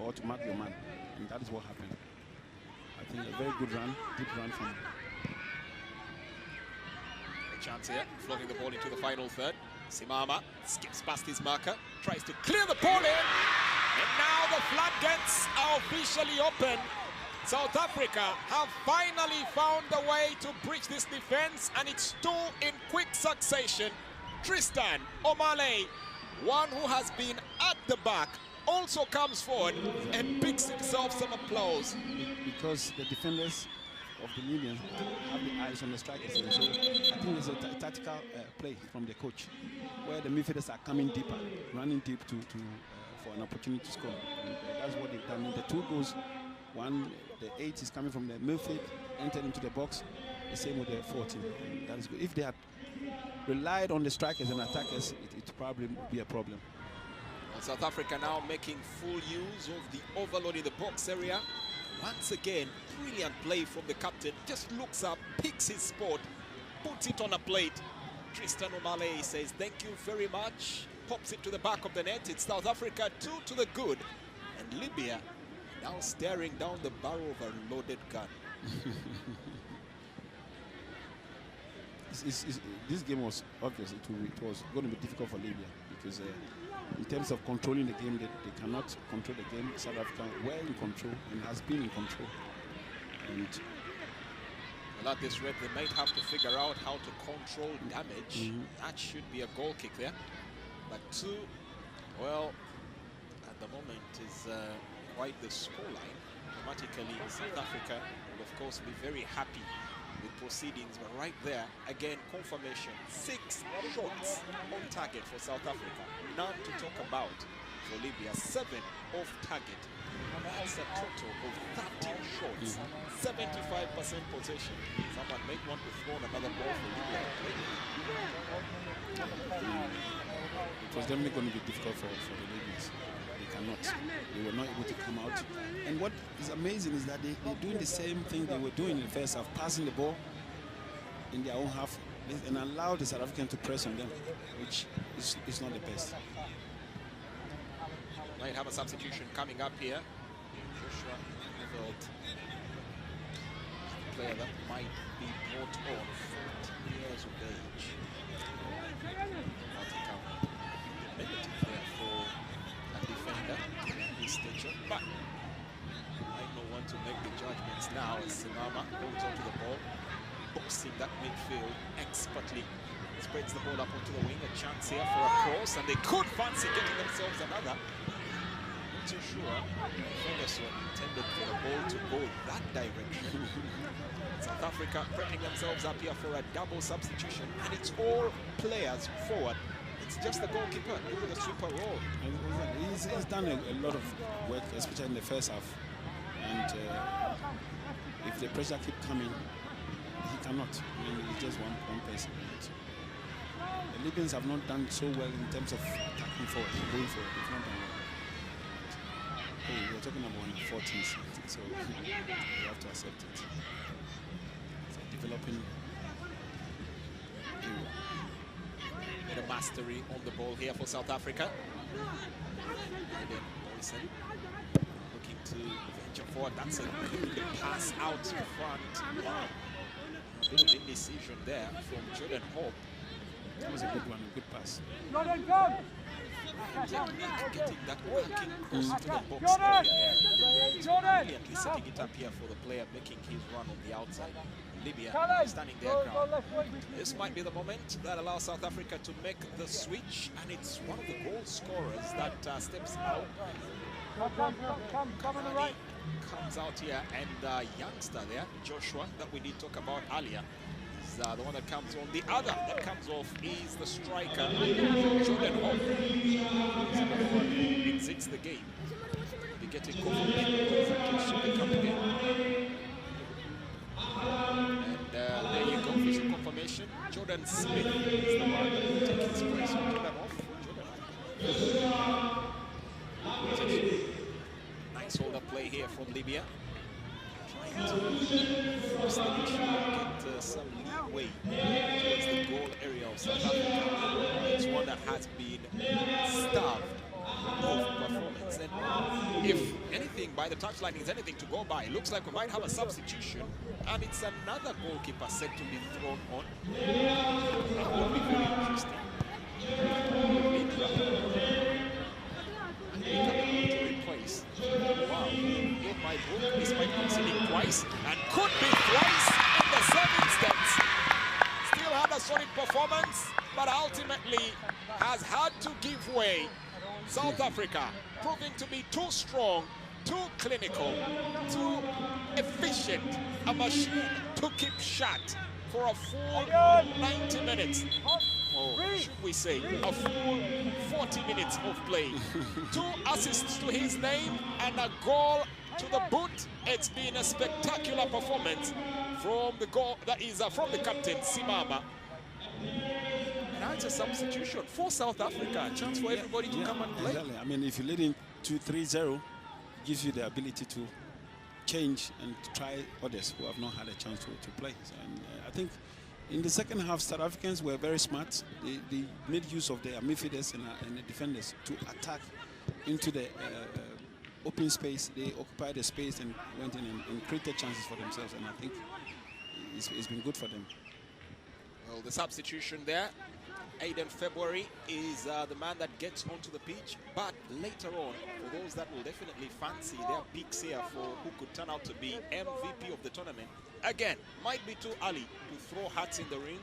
or to mark your man, and that is what happened. I think a very good run, deep run from. A chance here, floating the ball into the final third. Simama skips past his marker, tries to clear the ball in, and now the floodgates are officially open. South Africa have finally found a way to breach this defense, and it's two in quick succession. Tristan Omale, one who has been at the back, also comes forward and picks himself some applause. Because the defenders of the Libyans have the eyes on the strikers. So I think there's a tactical play from the coach, where the midfielders are coming deeper, running deep for an opportunity to score. And that's what they've done. The two goals, one, the 8 is coming from the midfield, entered into the box. The same with the 14. That is good. If they had relied on the strikers and attackers, it probably would be a problem. Well, South Africa now making full use of the overload in the box area. Once again, brilliant play from the captain. Just looks up, picks his spot, puts it on a plate. Tristan Omale says, thank you very much. Pops it to the back of the net. It's South Africa 2 to the good. And Libya now staring down the barrel of a loaded gun. This game was obvious. It was going to be difficult for Libya because in terms of controlling the game, they cannot control the game. South Africa were in control and has been in control. And well, at this rate, they might have to figure out how to control damage. That should be a goal kick there. But 2, well, at the moment is quite the scoreline. Automatically, South Africa will, of course, be very happy with proceedings, but right there, again, confirmation. 6 shots on target for South Africa. None to talk about for Libya. 7 off target. That's a total of 13 shots. 75% possession. Someone may want to throw another ball for Libya to play. It was definitely going to be difficult for the Libyans. They were not able to come out. And what is amazing is that they're doing the same thing they were doing in the first half, passing the ball in their own half and allow the South Africans to press on them, which is not the best. Might have a substitution coming up here. Joshua Neville, the player that might be brought on, 14 years of age. Negative there for a defender in this station, but might not want to make the judgments now as Simama holds onto the ball, boxing that midfield expertly, spreads the ball up onto the wing. A chance here for a cross, and they could fancy getting themselves another. Not too sure Ferguson intended for the ball to go that direction. South Africa prepping themselves up here for a double substitution, and it's all players forward. It's just the goalkeeper doing the super role. He's done a lot of work, especially in the first half. And if the pressure keeps coming, he cannot. I mean, he's just one person. The Libyans have not done so well in terms of attacking forward, going forward. It's not done well. Hey, we're talking about the 40s, so we have to accept it. It's a developing area. mastery on the ball here for South Africa. And then Morrison looking to venture forward. That's a good pass out to front. A bit of indecision there from Jordan Hope. That was a good one, a good pass. Technique, getting that working close to the box area there. Brilliantly setting it up here for the player making his run on the outside. Lybia standing their ground. This might be the moment that allows South Africa to make the switch, and it's one of the goal scorers that steps out. Comes out here, and youngster there, Joshua, that we did talk about earlier, is the one that comes on. The other that comes off is the striker, Jordan Hope. He's another one who exits the game. Be getting confirmation to come again. And there you go, visual confirmation. Jordan Smith is the one that will take his place. So Jordan off. Nice hold up play here from Lybia. Trying to force the issue and get some leeway towards the goal area of South Africa. It's one that has been starved of performance. And if anything, by the touchline is anything to go by, it looks like we might have a substitution, and it's another goalkeeper set to be thrown on. That will be very interesting. To replace. Wow. In my book, this might concede twice and could be thrice in the same instance. Still had a solid performance, but ultimately has had to give way. South Africa proving to be too strong, too clinical, too efficient, a machine to keep shut for a full 90 minutes. Or should we say a full 40 minutes of play. 2 assists to his name and a goal to the boot. It's been a spectacular performance from the goal that is from the captain, Simama. Now it's a substitution for South Africa. A chance for everybody to come and play. Exactly. I mean, if you're leading 2-3-0, gives you the ability to change and try others who have not had a chance to play. So, and I think in the second half, South Africans were very smart. They made use of their midfielders and the defenders to attack into the open space. They occupied the space and went in and created chances for themselves. And I think it's been good for them. Well, the substitution there, Aiden February is the man that gets onto the pitch, but later on, for those that will definitely fancy their picks here for who could turn out to be MVP of the tournament, again, might be too early to throw hats in the ring,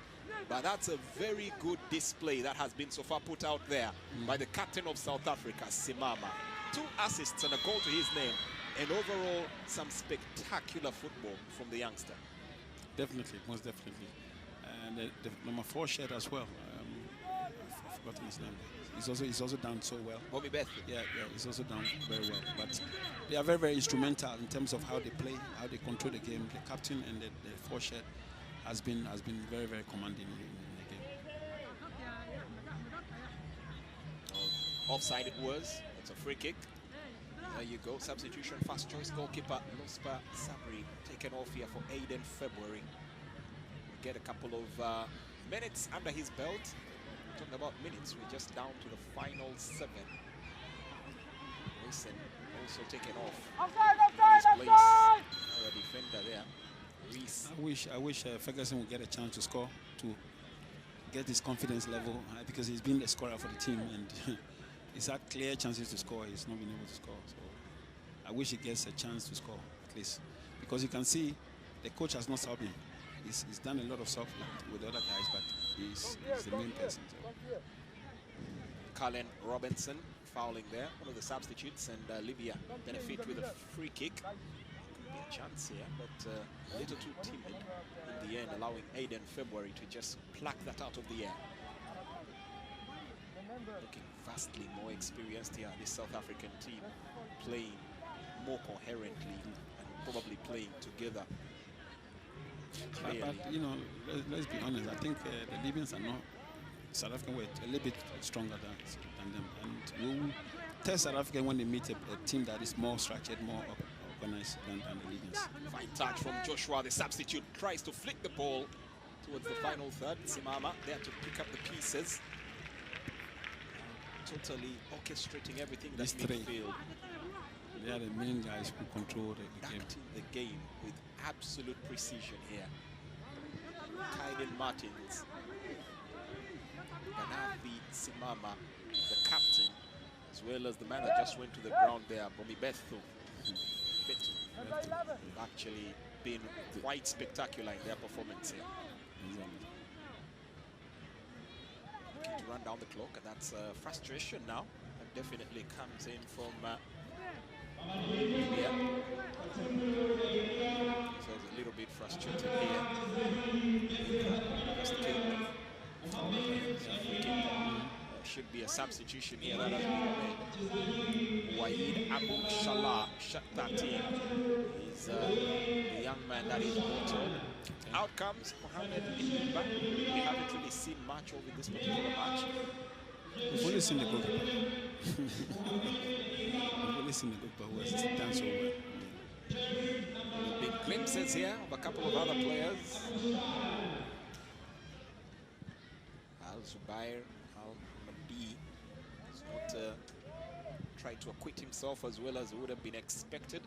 but that's a very good display that has been so far put out there by the captain of South Africa, Simama. 2 assists and a goal to his name, and overall, some spectacular football from the youngster. Definitely, most definitely. And the number 4 shirt as well. I've forgotten his name. He's also done so well. Bobby Beth. Yeah, he's also done very well. But they are very, very instrumental in terms of how they play, how they control the game. The captain and the 4 shirt has been very, very commanding in the game. Offside it was. It's a free kick. There you go. Substitution, first choice goalkeeper Lospa Sabri taken off here for Aiden February. Get a couple of minutes under his belt. Talking about minutes, we're just down to the final 7. Wilson also taken off. His place. Our defender there, Reese. I wish Ferguson would get a chance to score, to get his confidence level, because he's been the scorer for the team and he's had clear chances to score. He's not been able to score. So I wish he gets a chance to score at least, because you can see the coach has not subbed him. He's done a lot of stuff with other guys, but he's the main person. So. Cullen Robinson fouling there, one of the substitutes, and Lybia benefit with a free kick. Could be a chance here, but a little too timid in the end, allowing Aiden February to just pluck that out of the air. Looking vastly more experienced here, this South African team playing more coherently and probably playing together. But you know, let's be honest. I think the Libyans are not. South African were a little bit stronger than them, and we will test South Africa when they meet a team that is more structured, more organized than the Libyans. Fine touch from Joshua. The substitute tries to flick the ball towards the final third. Simama there to pick up the pieces. totally orchestrating everything These that three. midfield. They are the main guys who control the game. Conducting the game with absolute precision here. Kaiden Martins, Ganafi Simama, the captain, as well as the man that just went to the ground there, Bomi Bethu. Have actually been quite spectacular in their performance here. Looking to run down the clock, and that's frustration now. That definitely comes in from Lybia. So it's a little bit frustrated here. Just came should be a substitution here that has been made. Waid Abu Shalah shut that in. He's the young man that is brought on. Out comes Mohamed Imba. We haven't really seen much over this particular match. We've only seen the goalkeeper. We've only seen the goalkeeper who has done so well. There have been glimpses here of a couple of other players. Al-Zubair Al-Madi has not tried to acquit himself as well as would have been expected.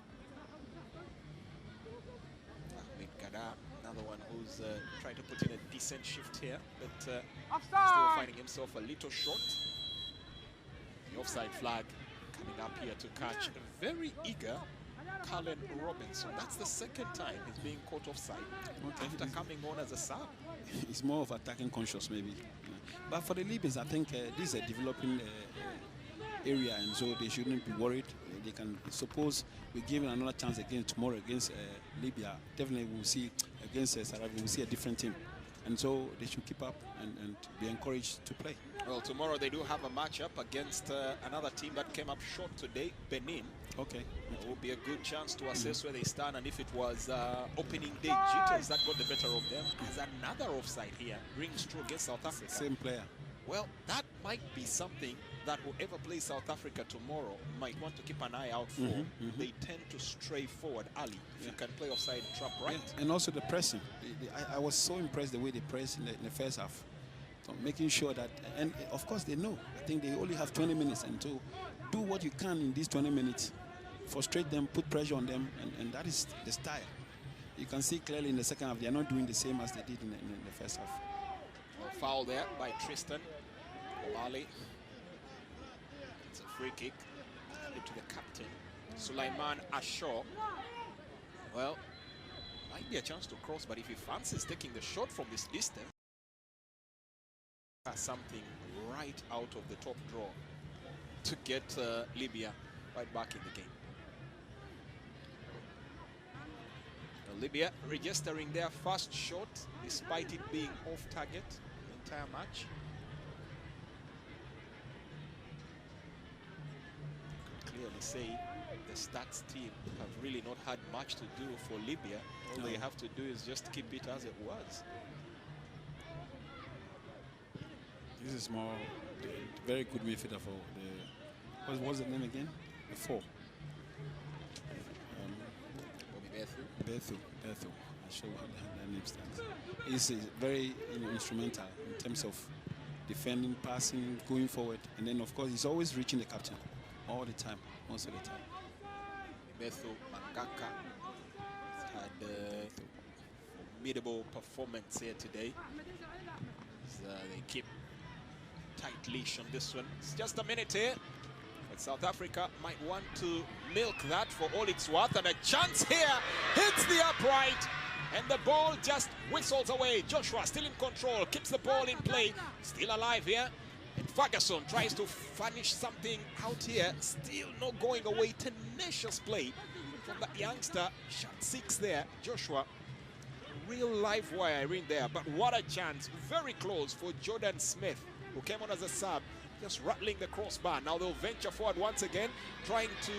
Ahmed Gada, another one who's trying to put in a decent shift here, but still finding himself a little short. The offside flag coming up here to catch a very eager Cullen Robinson. That's the second time he's being caught offside after coming on as a sub. He's more of attacking conscious maybe. But for the Libyans, I think this is a developing area, and so they shouldn't be worried. They can suppose we give them another chance again tomorrow against Libya. Definitely we'll see against Sarawi, we'll see a different team. And so they should keep up and be encouraged to play. Well, tomorrow they do have a matchup against another team that came up short today, Benin. Okay. It will be a good chance to assess where they stand, and if it was opening day jitters that got the better of them, as another offside here rings true against South Africa. Same player. Well, that might be something that whoever plays South Africa tomorrow might want to keep an eye out for. They tend to stray forward early. If you can play offside trap right. Yeah. And also the pressing. I was so impressed the way they pressed in the first half. So making sure that, and of course they know. I think they only have 20 minutes, and to do what you can in these 20 minutes. Frustrate them, put pressure on them, and that is the style. You can see clearly in the second half, they are not doing the same as they did in the first half. Well, foul there by Tristan Omali. It's a free kick to the captain, Sulaiman Ashaw. Well, might be a chance to cross, but if he fancies taking the shot from this distance, something right out of the top draw to get Libya right back in the game. Libya registering their first shot despite it being off target the entire match. You can clearly say the stats team have really not had much to do for Libya. All they have to do is just keep it as it was. This is more very good midfielder for the, what was the name again? The 4. Bethu. I show how the name stands. He's very instrumental in terms of defending, passing, going forward, and then of course he's always reaching the captain all the time, most of the time. Bethu Mangaka had a formidable performance here today. They keep tight leash on this one. It's just a minute here. But South Africa might want to milk that for all it's worth, and a chance here hits the upright, and the ball just whistles away. Joshua still in control, keeps the ball in play, still alive here. And Ferguson tries to furnish something out here, still not going away. Tenacious play from that youngster. Shot 6 there, Joshua. Real live wire in there, but what a chance. Very close for Jordan Smith, who came on as a sub. Just rattling the crossbar. Now they'll venture forward once again, trying to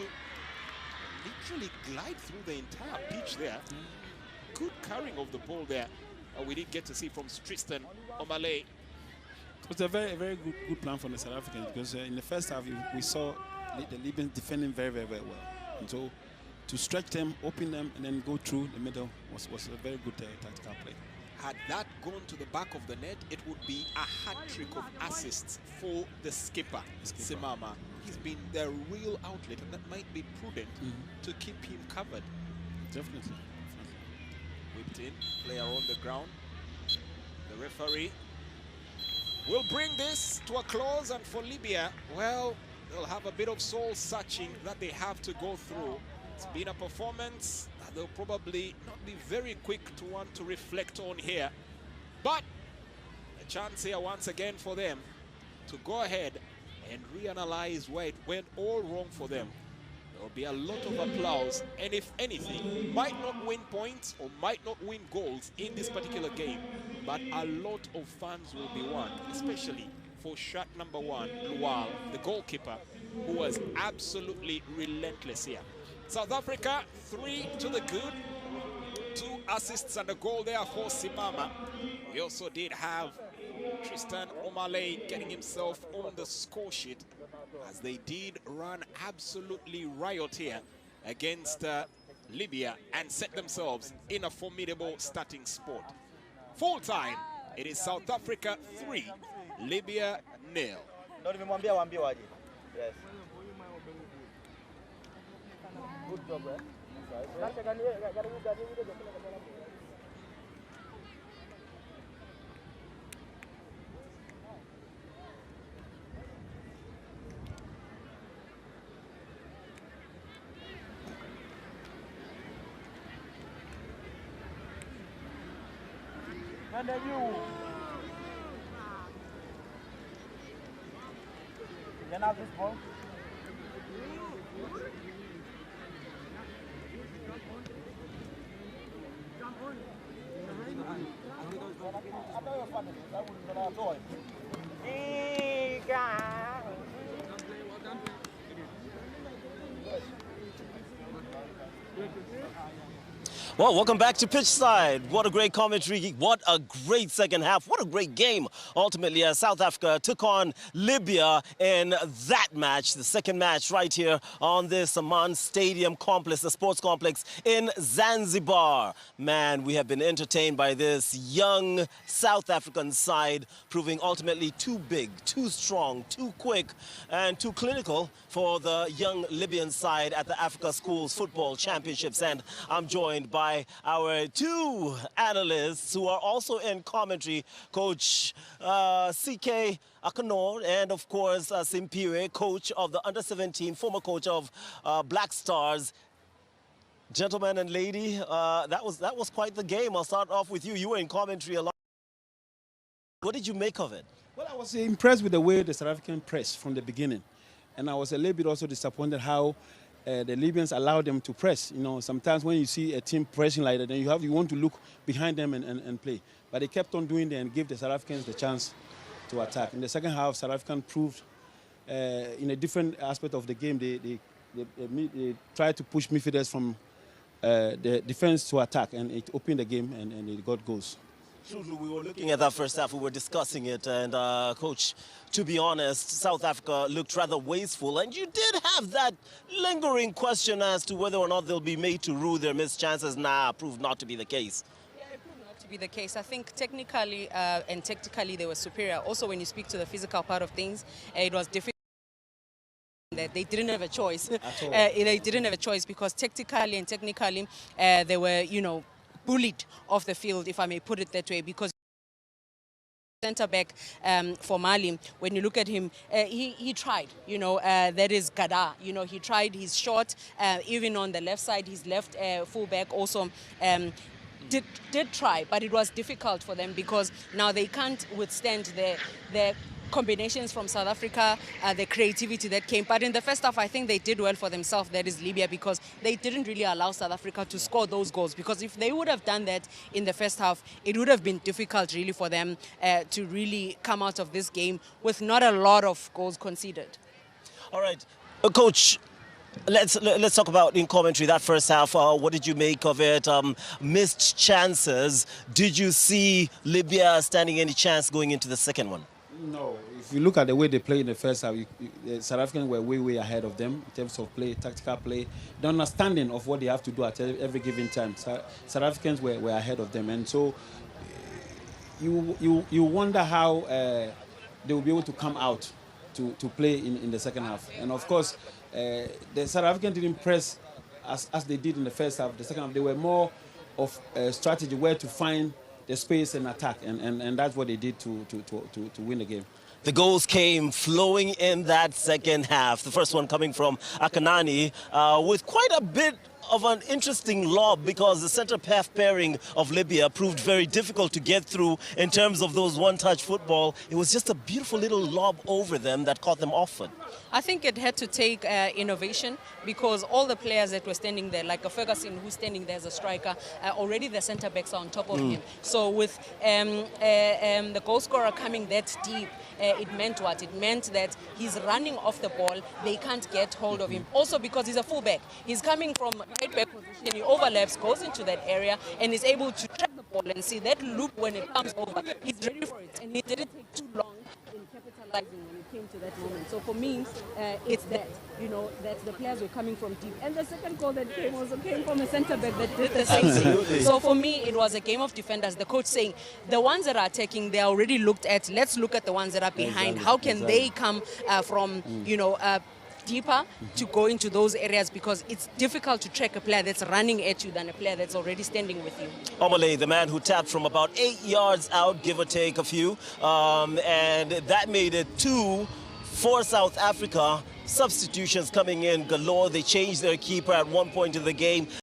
literally glide through the entire pitch there. Good carrying of the ball there. We didn't get to see from Tristan Omale. It was a very good plan from the South Africans, because in the first half we saw the Libyans defending very well. And so to stretch them, open them, and then go through the middle was a very good tactical play. Had that gone to the back of the net, it would be a hat-trick of assists for the skipper, Simama. He's been their real outlet, and that might be prudent to keep him covered. Definitely. Whipped in, player on the ground. The referee will bring this to a close, and for Lybia, well, they'll have a bit of soul-searching that they have to go through. It's been a performance that they'll probably not be very quick to want to reflect on here. But a chance here once again for them to go ahead and reanalyze where it went all wrong for them. There'll be a lot of applause, and if anything, might not win points or might not win goals in this particular game, but a lot of fans will be won, especially for shot number 1, Lual, the goalkeeper, who was absolutely relentless here. South Africa, 3 to the good, 2 assists and a goal there for Simama. We also did have Tristan O'Malley getting himself on the score sheet, as they did run absolutely riot here against Lybia and set themselves in a formidable starting spot. Full time, it is South Africa 3, Lybia 0. Yes. Good job, eh? And then you can have this ball. Well, welcome back to Pitchside. What a great commentary. What a great second half. What a great game. Ultimately, South Africa took on Lybia in that match, the second match right here on this Aman Stadium complex, the sports complex in Zanzibar. Man, we have been entertained by this young South African side, proving ultimately too big, too strong, too quick, and too clinical for the young Libyan side at the Africa Schools Football Championships. And I'm joined by our 2 analysts who are also in commentary, Coach CK Akanor and, of course, Simpiwe, coach of the Under-17, former coach of Black Stars. Gentlemen and lady, that was quite the game. I'll start off with you. You were in commentary a lot. What did you make of it? Well, I was impressed with the way the South African pressed from the beginning. And I was a little bit also disappointed how the Libyans allowed them to press. You know, sometimes when you see a team pressing like that, then you want to look behind them and play. But they kept on doing that and gave the South Africans the chance to attack. In the second half, South African proved in a different aspect of the game. They tried to push midfielders from the defense to attack, and it opened the game and it got goals. We were looking at that first half, we were discussing it, and Coach, to be honest, South Africa looked rather wasteful, and you did have that lingering question as to whether or not they'll be made to rue their missed chances. Nah, proved not to be the case. Yeah, it proved not to be the case. I think technically and tactically they were superior. Also, when you speak to the physical part of things, it was difficult. That they didn't have a choice. They didn't have a choice because tactically and technically they were, you know, bullied off the field, if I may put it that way, because centre back for Mali, when you look at him, he tried, you know, that is Gada, you know, he tried his shot, even on the left side, his left fullback also did try, but it was difficult for them because now they can't withstand the combinations from South Africa, the creativity that came. But in the first half, I think they did well for themselves, that is Lybia, because they didn't really allow South Africa to score those goals. Because if they would have done that in the first half, it would have been difficult really for them to really come out of this game with not a lot of goals conceded. All right, Coach, let's talk about in commentary that first half. What did you make of it? Missed chances. Did you see Lybia standing any chance going into the second one? No. If you look at the way they played in the first half, the South Africans were way ahead of them in terms of play, tactical play, the understanding of what they have to do at every given time. South Africans were ahead of them, and so you wonder how they will be able to come out to play in the second half. And of course, the South African didn't press as they did in the first half. The second half, they were more of a strategy where to find the space and attack, and that's what they did to win the game. The goals came flowing in that second half. The first one coming from Akanani with quite a bit of an interesting lob, because the centre half pairing of Lybia proved very difficult to get through in terms of those one-touch football. It was just a beautiful little lob over them that caught them off foot. I think it had to take innovation, because all the players that were standing there, like a Ferguson who's standing there as a striker, already the centre backs are on top of him. So with the goal scorer coming that deep, it meant what? It meant that he's running off the ball, they can't get hold of him. Also because he's a fullback, he's coming from right back position, he overlaps, goes into that area, and is able to track the ball and see that loop when it comes over. He's ready for it, and he didn't take too long in capitalizing when it came to that moment. So for me, it's that, that the players were coming from deep. And the second goal that came also came from a centre-back that did the same thing. So for me, it was a game of defenders. The coach saying, the ones that are attacking, they are already looked at. Let's look at the ones that are behind. How can they come from, deeper to go into those areas, because it's difficult to track a player that's running at you than a player that's already standing with you. Omole, the man who tapped from about 8 yards out, give or take a few, and that made it 2 for South Africa. Substitutions coming in galore. They changed their keeper at one point in the game.